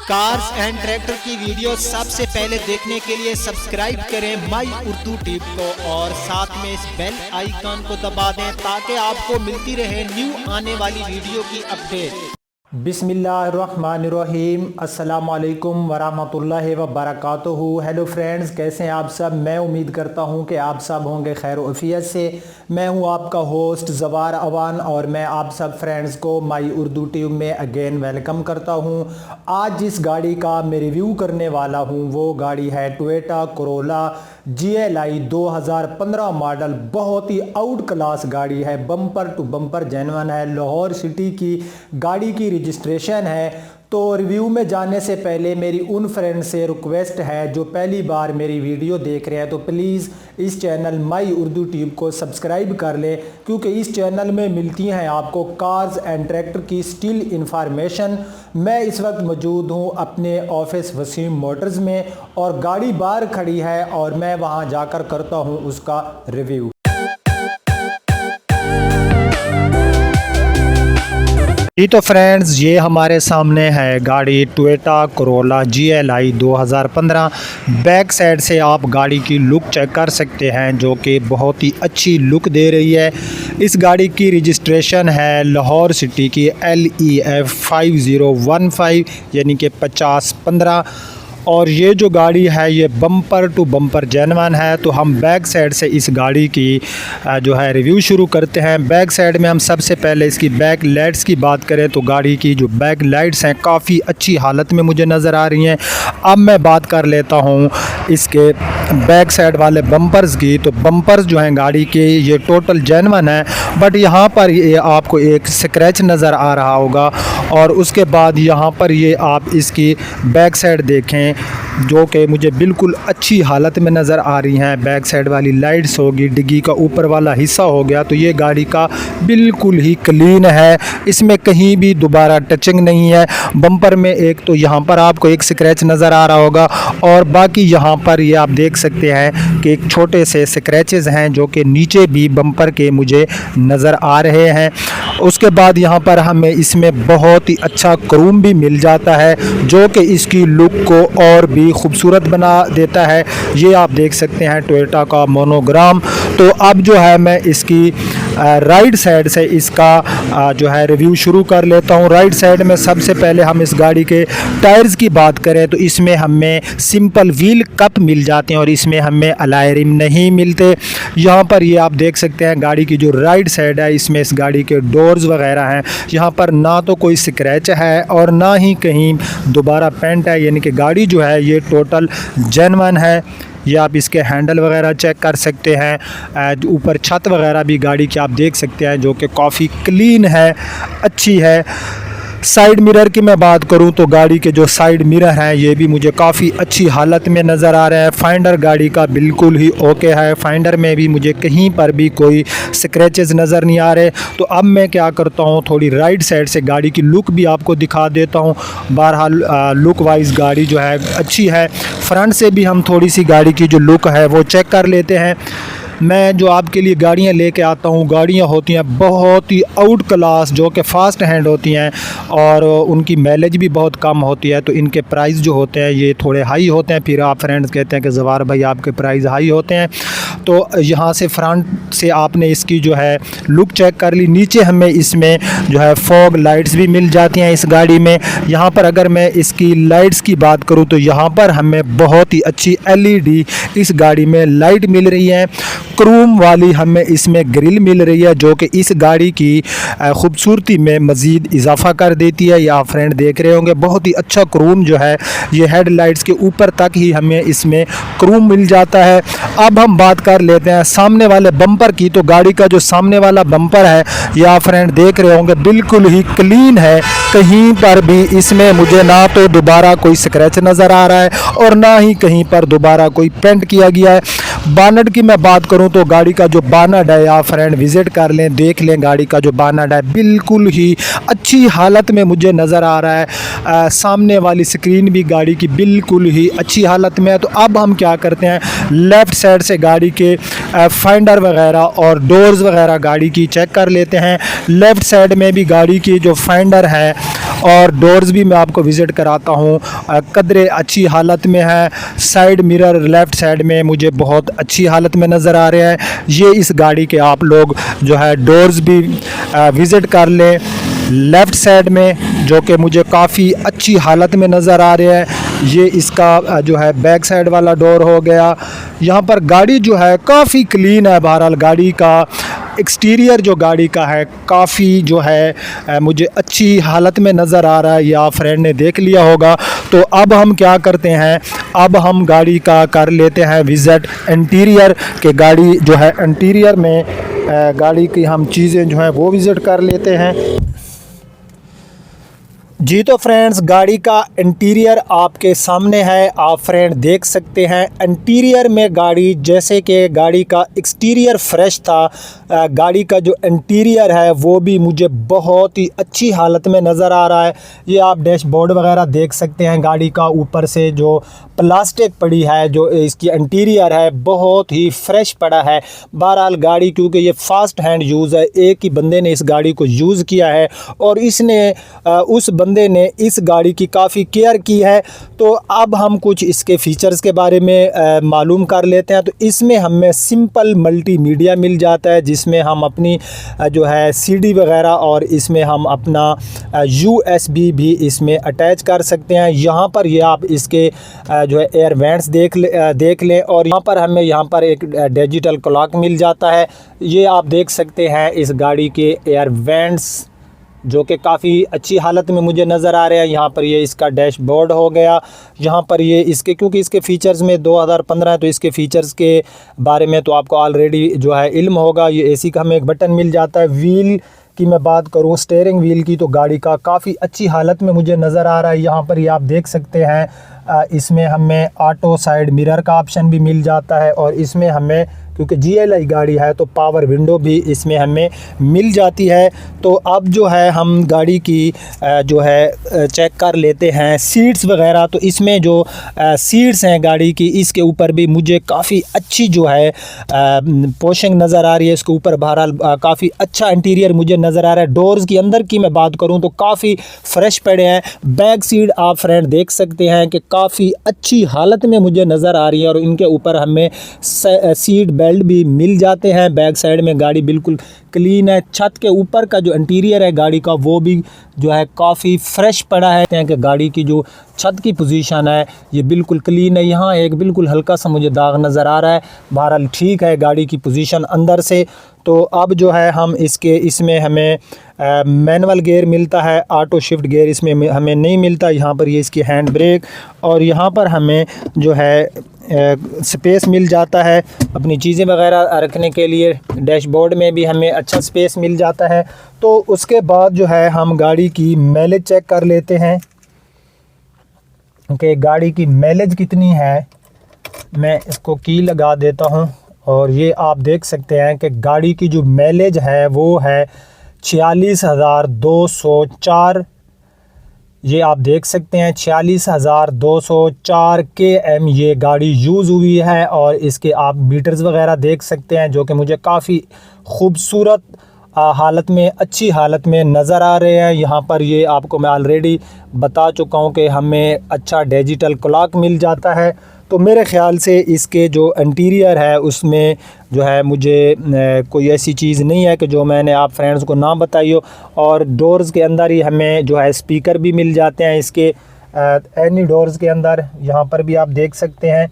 Cars and tractor की video सबसे पहले देखने के लिए सब्सक्राइब करें माई उर्दू टिप को और साथ में इस बेल आइकन को दबा दें ताकि आपको मिलती रहे न्यू आने वाली वीडियो की अपडेट। बिस्मिल्लाहिर्रहमानिर्रहीम। अस्सलाम वालेकुम वरहमतुल्लाहि वबरकातुहू। हेलो फ्रेंड्स, कैसे हैं आप सब। मैं उम्मीद करता हूं कि आप सब होंगे खैर आफियत से। मैं हूं आपका होस्ट ज़वार अवान और मैं आप सब फ्रेंड्स को माई उर्दू ट्यूब में अगेन वेलकम करता हूं। आज जिस गाड़ी का मैं रिव्यू करने वाला हूं वो गाड़ी है टोयोटा कोरोला GLI 2015 मॉडल। बहुत ही आउट क्लास गाड़ी है, बम्पर टू बम्पर जेन्युइन है, लाहौर सिटी की गाड़ी की रजिस्ट्रेशन है। तो रिव्यू में जाने से पहले मेरी उन फ्रेंड से रिक्वेस्ट है जो पहली बार मेरी वीडियो देख रहे हैं तो प्लीज़ इस चैनल माई उर्दू ट्यूब को सब्सक्राइब कर लें, क्योंकि इस चैनल में मिलती हैं आपको कार्स एंड ट्रैक्टर की स्टिल इंफॉर्मेशन। मैं इस वक्त मौजूद हूँ अपने ऑफिस वसीम मोटर्स में और गाड़ी बाहर खड़ी है और मैं वहाँ जाकर करता हूँ उसका रिव्यू। जी तो फ्रेंड्स, ये हमारे सामने है गाड़ी Toyota Corolla GLI 2015। Back side से आप गाड़ी की लुक चेक कर सकते हैं जो कि बहुत ही अच्छी लुक दे रही है। इस गाड़ी की रजिस्ट्रेशन है लाहौर सिटी की LEF 5015 यानी कि 5015। और ये जो गाड़ी है ये बम्पर टू बम्पर जेन्युइन है। तो हम बैक साइड से इस गाड़ी की जो है रिव्यू शुरू करते हैं। बैक साइड में हम सबसे पहले इसकी बैक लाइट्स की बात करें तो गाड़ी की जो बैक लाइट्स हैं काफ़ी अच्छी हालत में मुझे नज़र आ रही हैं। अब मैं बात कर लेता हूँ इसके बैक साइड वाले बम्पर्स की। तो बम्पर्स जो हैं गाड़ी के ये टोटल जेन्युइन है, बट यहाँ पर ये आपको एक स्क्रैच नज़र आ रहा होगा। और उसके बाद यहाँ पर ये आप इसकी बैक साइड देखें जो कि मुझे बिल्कुल अच्छी हालत में नज़र आ रही हैं। बैक साइड वाली लाइट्स होगी, डिग्गी का ऊपर वाला हिस्सा हो गया, तो ये गाड़ी का बिल्कुल ही क्लीन है, इसमें कहीं भी दोबारा टचिंग नहीं है। बम्पर में एक तो यहाँ पर आपको एक स्क्रैच नज़र आ रहा होगा और बाकी यहाँ पर ये आप देख सकते हैं कि एक छोटे से स्क्रैचेस हैं जो कि नीचे भी बम्पर के मुझे नज़र आ रहे हैं। उसके बाद यहाँ पर हमें इसमें बहुत ही अच्छा क्रोम भी मिल जाता है जो कि इसकी लुक को और भी खूबसूरत बना देता है। ये आप देख सकते हैं टोयोटा का मोनोग्राम। तो अब जो है मैं इसकी राइट साइड से इसका जो है रिव्यू शुरू कर लेता हूँ। राइट साइड में सबसे पहले हम इस गाड़ी के टायर्स की बात करें तो इसमें हमें सिंपल व्हील कप मिल जाते हैं और इसमें हमें अलॉय रिम नहीं मिलते। यहाँ पर ये आप देख सकते हैं गाड़ी की जो राइट साइड है इसमें इस गाड़ी के डोर्स वगैरह हैं। यहाँ पर ना तो कोई स्क्रैच है और ना ही कहीं दोबारा पेंट है, यानी कि गाड़ी जो है ये टोटल जेन्युइन है। ये आप इसके हैंडल वगैरह चेक कर सकते हैं। ऊपर छत वगैरह भी गाड़ी की आप देख सकते हैं जो कि काफ़ी क्लीन है, अच्छी है। साइड मिरर की मैं बात करूं तो गाड़ी के जो साइड मिरर हैं ये भी मुझे काफ़ी अच्छी हालत में नज़र आ रहे हैं। फाइंडर गाड़ी का बिल्कुल ही ओके है, फाइंडर में भी मुझे कहीं पर भी कोई स्क्रैचेस नज़र नहीं आ रहे। तो अब मैं क्या करता हूं, थोड़ी राइट साइड से गाड़ी की लुक भी आपको दिखा देता हूं। बहरहाल लुक वाइज गाड़ी जो है अच्छी है। फ्रंट से भी हम थोड़ी सी गाड़ी की जो लुक है वो चेक कर लेते हैं। मैं जो आपके लिए गाड़ियाँ लेके आता हूँ गाड़ियाँ होती हैं बहुत ही आउट क्लास जो कि फ़ास्ट हैंड होती हैं और उनकी माइलेज भी बहुत कम होती है। तो इनके प्राइस जो होते हैं ये थोड़े हाई होते हैं। फिर आप फ्रेंड्स कहते हैं कि ज़वार भाई आपके प्राइस हाई होते हैं। तो यहाँ से फ्रंट से आपने इसकी जो है लुक चेक कर ली। नीचे हमें इसमें जो है फॉग लाइट्स भी मिल जाती हैं इस गाड़ी में। यहाँ पर अगर मैं इसकी लाइट्स की बात करूँ तो यहाँ पर हमें बहुत ही अच्छी LED इस गाड़ी में लाइट मिल रही है। क्रोम वाली हमें इसमें ग्रिल मिल रही है जो कि इस गाड़ी की खूबसूरती में मज़ीद इजाफा कर देती है। ये आप फ्रेंड देख रहे होंगे बहुत ही अच्छा क्रोम जो है ये हेडलाइट्स के ऊपर तक ही हमें इसमें क्रोम मिल जाता है। अब हम बात कर लेते हैं सामने वाले बम्पर की। तो गाड़ी का जो सामने वाला बम्पर है ये आप फ्रेंड देख रहे होंगे बिल्कुल ही क्लीन है, कहीं पर भी इसमें मुझे ना तो दोबारा कोई स्क्रैच नज़र आ रहा है और ना ही कहीं पर दोबारा कोई पेंट किया गया है। बानट की मैं बात करूं तो गाड़ी का जो बानट है आप फ्रेंड विजिट कर लें, देख लें। गाड़ी का जो बानट है बिल्कुल ही अच्छी हालत में मुझे नज़र आ रहा है। सामने वाली स्क्रीन भी गाड़ी की बिल्कुल ही अच्छी हालत में है। तो अब हम क्या करते हैं, लेफ़्ट साइड से गाड़ी के फाइंडर वगैरह और डोर्स वगैरह गाड़ी की चेक कर लेते हैं। लेफ़्ट साइड में भी गाड़ी की जो फाइंडर है और डोर्स भी मैं आपको विज़िट कराता हूँ। कदरे अच्छी हालत में है। साइड मिरर लेफ़्ट साइड में मुझे बहुत अच्छी हालत में नज़र आ रहे हैं। ये इस गाड़ी के आप लोग जो है डोर्स भी विज़िट कर लें। लेफ़्ट साइड में जो कि मुझे काफ़ी अच्छी हालत में नज़र आ रहे हैं। ये इसका जो है बैक साइड वाला डोर हो गया। यहाँ पर गाड़ी जो है काफ़ी क्लीन है। बहरहाल गाड़ी का एक्सटीरियर जो गाड़ी का है काफ़ी जो है मुझे अच्छी हालत में नज़र आ रहा है। ये आप फ्रेंड ने देख लिया होगा। तो अब हम क्या करते हैं, अब हम गाड़ी का कर लेते हैं विज़िट इंटीरियर के। गाड़ी जो है इंटीरियर में गाड़ी की हम चीज़ें जो हैं वो विज़िट कर लेते हैं। जी तो फ्रेंड्स, गाड़ी का इंटीरियर आपके सामने है। आप फ्रेंड देख सकते हैं इंटीरियर में गाड़ी, जैसे कि गाड़ी का एक्सटीरियर फ्रेश था, गाड़ी का जो इंटीरियर है वो भी मुझे बहुत ही अच्छी हालत में नज़र आ रहा है। ये आप डैशबोर्ड वगैरह देख सकते हैं। गाड़ी का ऊपर से जो प्लास्टिक पड़ी है, जो इसकी इंटीरियर है बहुत ही फ्रेश पड़ा है। बहरहाल गाड़ी क्योंकि ये फ़ास्ट हैंड यूज़ है, एक ही बंदे ने इस गाड़ी को यूज़ किया है और इसने उस बंदे ने इस गाड़ी की काफ़ी केयर की है। तो अब हम कुछ इसके फ़ीचर्स के बारे में मालूम कर लेते हैं। तो इसमें हमें सिंपल मल्टीमीडिया मिल जाता है, जिसमें हम अपनी जो है सीडी वगैरह और इसमें हम अपना USB भी इसमें अटैच कर सकते हैं। यहाँ पर ये आप इसके जो है एयर वेंट्स देख लें और यहाँ पर हमें यहाँ पर एक डिजिटल क्लॉक मिल जाता है। ये आप देख सकते हैं इस गाड़ी के एयर वेंट्स जो कि काफ़ी अच्छी हालत में मुझे नज़र आ रहे हैं। यहाँ पर ये इसका डैशबोर्ड हो गया। यहाँ पर ये इसके क्योंकि इसके फ़ीचर्स में 2015 है तो इसके फ़ीचर्स के बारे में तो आपको ऑलरेडी जो है इल्म होगा। ये AC का हमें एक बटन मिल जाता है। व्हील की मैं बात करूँ, स्टीयरिंग व्हील की, तो गाड़ी का काफ़ी अच्छी हालत में मुझे नज़र आ रहा है। यहाँ पर ये आप देख सकते हैं इसमें हमें ऑटो साइड मिरर का ऑप्शन भी मिल जाता है और इसमें हमें क्योंकि GLI गाड़ी है तो पावर विंडो भी इसमें हमें मिल जाती है। तो अब जो है हम गाड़ी की जो है चेक कर लेते हैं सीट्स वगैरह। तो इसमें जो सीट्स हैं गाड़ी की, इसके ऊपर भी मुझे काफ़ी अच्छी जो है पोशिंग नज़र आ रही है। इसके ऊपर बहरहाल काफ़ी अच्छा इंटीरियर मुझे नज़र आ रहा है। डोर्स की अंदर की मैं बात करूँ तो काफ़ी फ्रेश पड़े हैं। बैक सीट आप फ्रेंड देख सकते हैं कि काफ़ी अच्छी हालत में मुझे नज़र आ रही है और इनके ऊपर हमें सीट बेल्ट भी मिल जाते हैं। बैक साइड में गाड़ी बिल्कुल क्लीन है। छत के ऊपर का जो इंटीरियर है गाड़ी का वो भी जो है काफ़ी फ्रेश पड़ा है कि गाड़ी की जो छत की पोजीशन है ये बिल्कुल क्लीन है। यहाँ एक बिल्कुल हल्का सा मुझे दाग नज़र आ रहा है। बहरहाल ठीक है गाड़ी की पोजीशन अंदर से। तो अब जो है हम इसमें हमें मैनुअल गियर मिलता है, ऑटो शिफ्ट गियर इसमें हमें नहीं मिलता। यहाँ पर ये इसकी हैंड ब्रेक और यहाँ पर हमें जो है स्पेस मिल जाता है अपनी चीज़ें वगैरह रखने के लिए। डैशबोर्ड में भी हमें अच्छा स्पेस मिल जाता है। तो उसके बाद जो है हम गाड़ी की माइलेज चेक कर लेते हैं कि गाड़ी की माइलेज कितनी है। मैं इसको की लगा देता हूं और ये आप देख सकते हैं कि गाड़ी की जो माइलेज है वो है 46,204। ये आप देख सकते हैं 46,204 km ये गाड़ी यूज़ हुई है और इसके आप मीटर्स वगैरह देख सकते हैं जो कि मुझे काफ़ी खूबसूरत हालत में, अच्छी हालत में नज़र आ रहे हैं। यहाँ पर ये आपको मैं ऑलरेडी बता चुका हूँ कि हमें अच्छा डिजिटल क्लॉक मिल जाता है। तो मेरे ख़्याल से इसके जो इंटीरियर है उसमें जो है मुझे कोई ऐसी चीज़ नहीं है कि जो मैंने आप फ्रेंड्स को ना बताई हो। और डोर्स के अंदर ही हमें जो है स्पीकर भी मिल जाते हैं इसके एनी डोर्स के अंदर, यहाँ पर भी आप देख सकते हैं।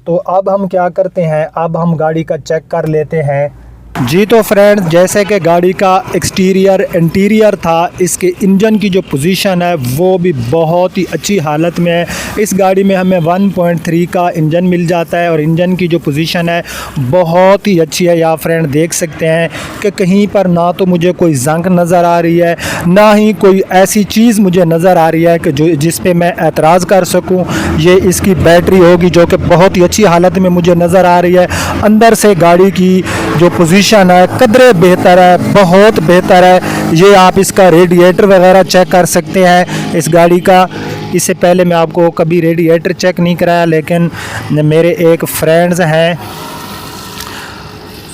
तो अब हम क्या करते हैं, अब हम गाड़ी का चेक कर लेते हैं। जी तो फ्रेंड्स, जैसे कि गाड़ी का एक्सटीरियर इंटीरियर था, इसके इंजन की जो पोजीशन है वो भी बहुत ही अच्छी हालत में है। इस गाड़ी में हमें 1.3 का इंजन मिल जाता है और इंजन की जो पोजीशन है बहुत ही अच्छी है। या फ्रेंड देख सकते हैं कि कहीं पर ना तो मुझे कोई जंग नज़र आ रही है, ना ही कोई ऐसी चीज़ मुझे नज़र आ रही है कि जो जिस पे मैं एतराज़ कर सकूं। ये इसकी बैटरी होगी जो कि बहुत ही अच्छी हालत में मुझे नज़र आ रही है। अंदर से गाड़ी की जो पोजीशन है कदरे बेहतर है, बहुत बेहतर है। ये आप इसका रेडिएटर वगैरह चेक कर सकते हैं इस गाड़ी का। इससे पहले मैं आपको कभी रेडिएटर चेक नहीं कराया, लेकिन मेरे एक फ्रेंड्स हैं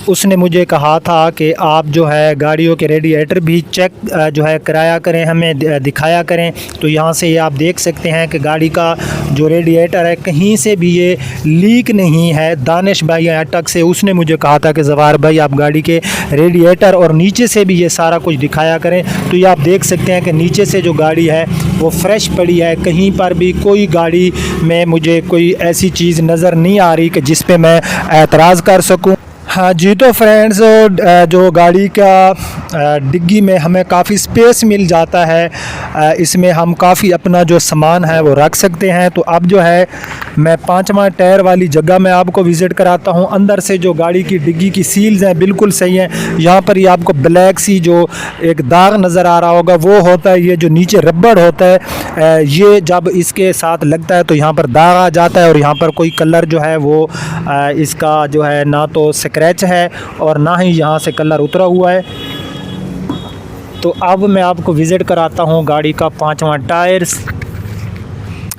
उसने मुझे कहा था कि आप जो है गाड़ियों के रेडिएटर भी चेक जो है कराया करें, हमें दिखाया करें। तो यहाँ से ये आप देख सकते हैं कि गाड़ी का जो रेडिएटर है कहीं से भी ये लीक नहीं है। दानिश भाई अटक से उसने मुझे कहा था कि ज़वार भाई आप गाड़ी के रेडिएटर और नीचे से भी ये सारा कुछ दिखाया करें। तो ये आप देख सकते हैं कि नीचे से जो गाड़ी है वो फ्रेश पड़ी है, कहीं पर भी कोई गाड़ी में मुझे कोई ऐसी चीज़ नज़र नहीं आ रही कि जिस पे मैं एतराज़ कर सकूं। हाँ जी, तो फ्रेंड्स जो गाड़ी का डिग्गी में हमें काफ़ी स्पेस मिल जाता है, इसमें हम काफ़ी अपना जो सामान है वो रख सकते हैं। तो अब जो है मैं 5वां टायर वाली जगह में आपको विज़िट कराता हूँ। अंदर से जो गाड़ी की डिग्गी की सील्स हैं बिल्कुल सही हैं। यहाँ पर ये आपको ब्लैक सी जो एक दाग नज़र आ रहा होगा वो होता है, ये जो नीचे रबड़ होता है ये जब इसके साथ लगता है तो यहाँ पर दाग आ जाता है और यहाँ पर कोई कलर जो है वो इसका जो है ना तो स्क्रैच है और ना ही यहाँ से कलर उतरा हुआ है। तो अब मैं आपको विज़िट कराता हूँ गाड़ी का 5वां टायर्स।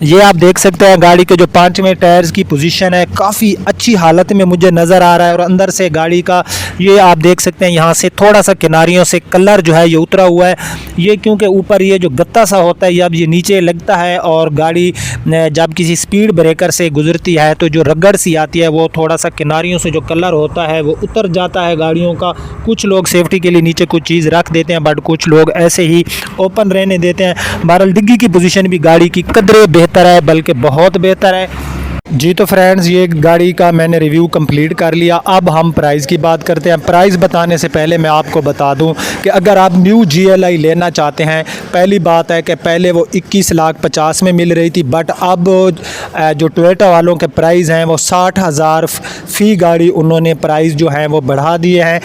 ये आप देख सकते हैं गाड़ी के जो 5वें टायर्स की पोजीशन है काफ़ी अच्छी हालत में मुझे नज़र आ रहा है। और अंदर से गाड़ी का ये आप देख सकते हैं यहाँ से थोड़ा सा किनारियों से कलर जो है ये उतरा हुआ है। ये क्योंकि ऊपर ये जो गत्ता सा होता है ये अब ये नीचे लगता है और गाड़ी जब किसी स्पीड ब्रेकर से गुजरती है तो जो रगड़ सी आती है वो थोड़ा सा किनारियों से जो कलर होता है वो उतर जाता है गाड़ियों का। कुछ लोग सेफ्टी के लिए नीचे कुछ चीज़ रख देते हैं बट कुछ लोग ऐसे ही ओपन रहने देते हैं। बहरहाल डिग्गी की पोजीशन भी गाड़ी की कदरे बेहतर है, बल्कि बहुत बेहतर है। जी तो फ्रेंड्स ये गाड़ी का मैंने रिव्यू कंप्लीट कर लिया। अब हम प्राइस की बात करते हैं। प्राइस बताने से पहले मैं आपको बता दूं कि अगर आप न्यू GLI लेना चाहते हैं, पहली बात है कि पहले वो 21,50,000 में मिल रही थी बट अब जो टोयोटा वालों के प्राइस हैं वो 60,000 फ़ी गाड़ी उन्होंने प्राइस जो है वो बढ़ा दिए हैं।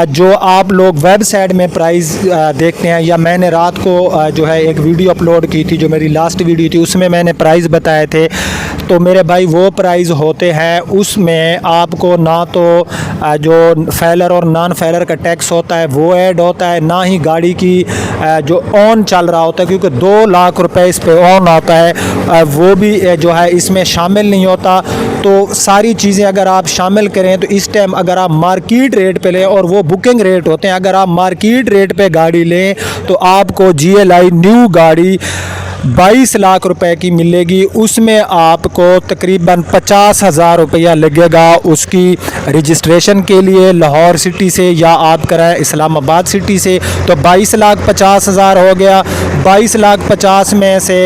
जो आप लोग वेबसाइट में प्राइस देखते हैं या मैंने रात को जो है एक वीडियो अपलोड की थी, जो मेरी लास्ट वीडियो थी, उसमें मैंने प्राइस बताए थे। तो मेरे भाई वो प्राइस होते हैं उसमें आपको ना तो जो फेलर और नॉन फेलर का टैक्स होता है वो ऐड होता है, ना ही गाड़ी की जो ऑन चल रहा होता है, क्योंकि 2 लाख रुपए इस पे ऑन आता है वो भी जो है इसमें शामिल नहीं होता। तो सारी चीज़ें अगर आप शामिल करें तो इस टाइम अगर आप मार्केट रेट पे लें और वो बुकिंग रेट होते हैं, अगर आप मार्केट रेट पे गाड़ी लें तो आपको GLI न्यू गाड़ी 22 लाख रुपए की मिलेगी। उसमें आपको तकरीबन 50,000 रुपया लगेगा उसकी रजिस्ट्रेशन के लिए लाहौर सिटी से या आप कराएं इस्लामाबाद सिटी से, तो 22,50,000 हो गया। 22,50,000 में से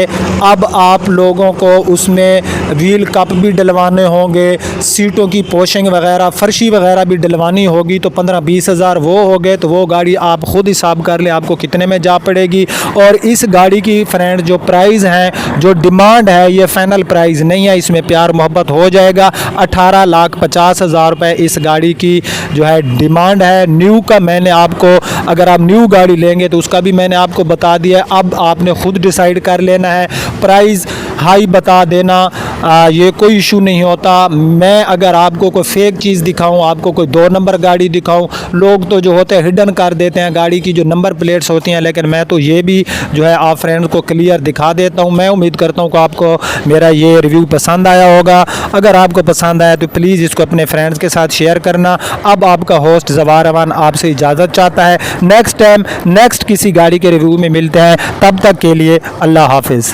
अब आप लोगों को उसमें व्हील कप भी डलवाने होंगे, सीटों की पोशिंग वगैरह फर्शी वगैरह भी डलवानी होगी, तो 15-20 हज़ार वो हो गए। तो वो गाड़ी आप ख़ुद हिसाब कर लें आपको कितने में जा पड़ेगी। और इस गाड़ी की फ्रेंड जो प्राइस है, जो डिमांड है, ये फाइनल प्राइस नहीं है, इसमें प्यार मोहब्बत हो जाएगा। 18,50,000 रुपये इस गाड़ी की जो है डिमांड है। न्यू का मैंने आपको, अगर आप न्यू गाड़ी लेंगे तो उसका भी मैंने आपको बता दिया। अब आपने ख़ुद डिसाइड कर लेना है। प्राइस हाई बता देना ये कोई इशू नहीं होता। मैं अगर आपको कोई फेक चीज़ दिखाऊं, आपको कोई 2 नंबर गाड़ी दिखाऊं, लोग तो जो होते हैं हिडन कर देते हैं गाड़ी की जो नंबर प्लेट्स होती हैं, लेकिन मैं तो ये भी जो है आप फ्रेंड्स को क्लियर दिखा देता हूं। मैं उम्मीद करता हूं कि आपको मेरा ये रिव्यू पसंद आया होगा। अगर आपको पसंद आया तो प्लीज़ इसको अपने फ्रेंड्स के साथ शेयर करना। अब आपका होस्ट ज़वार अमान आपसे इजाज़त चाहता है। नेक्स्ट टाइम नेक्स्ट किसी गाड़ी के रिव्यू में मिलते हैं, तब तक के लिए अल्लाह हाफिज़।